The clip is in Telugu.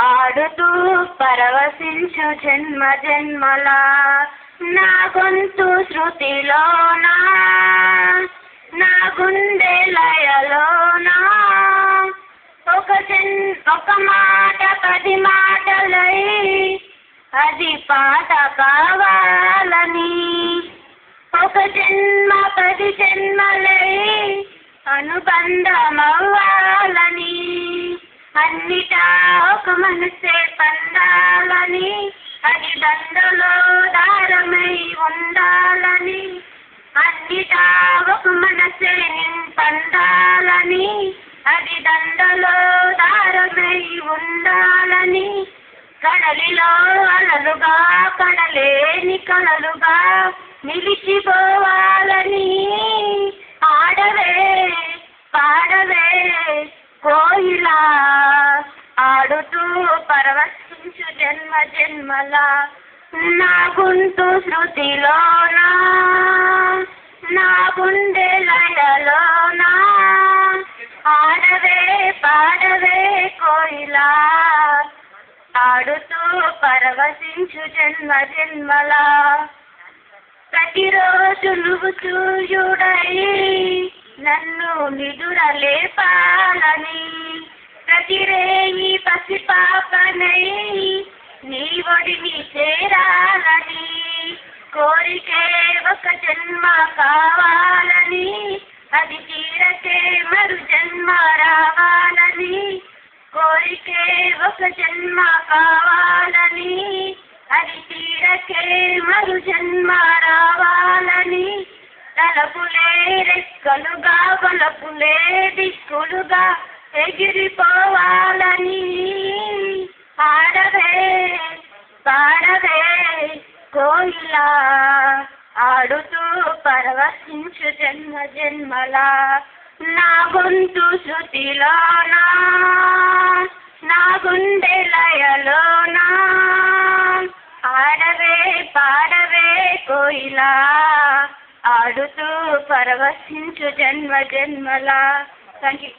ఆడుతూ పరవశించు జన్మ జన్మలా నా గొంతు శృతిలోనా నా గుండె లయలోనా ఒక మాట 10 మాటలై అది పాట కావాలని ఒక జన్మ 10 జన్మలై అనుబంధమవ్వాలని అన్నిటా ఒక మనసే పండాలని అది దండలో దారమై ఉండాలని అన్నిటా ఒక మనసే పండాలని అది దండలో దారమై ఉండాలని కడలిలో అలలుగా కడలేని కలలుగా నిలిచిపోవాలని ఆడవే పాడవే కోయిలా ఆడుతూ పరవశించు జన్మ జన్మలా నా గొంతు శృతిలోనా నా గుండె లయలోనా ఆడవే పాడవే కోయిలా ఆడుతూ పరవశించు జన్మ జన్మలా ప్రతిరోజు నువ్వు సూర్యుడై నన్ను నిదురలేపాలని ప్రతిరేయి పసిపాపనై నీ ఒడిని చేరాలని కోరికే ఒక జన్మ కావాలని అది తీరకే మరు జన్మ రావాలని కోరికే ఒక జన్మ కావాలని అది తీరకే మరు జన్మ రావాలని తలపులే రెక్కలుగా వలపులే దిక్కులుగా ఎగిరిపోవాలని ఆడవే పాడవే కోయిలా ఆడుతూ పరవశించు జన్మ జన్మలా నా గొంతు శృతిలోనా నా గుండె లయలోనా ఆడవే పాడవే కోయిలా ఆడుతూ పరవశించు జన్మ జన్మలా. Thank you.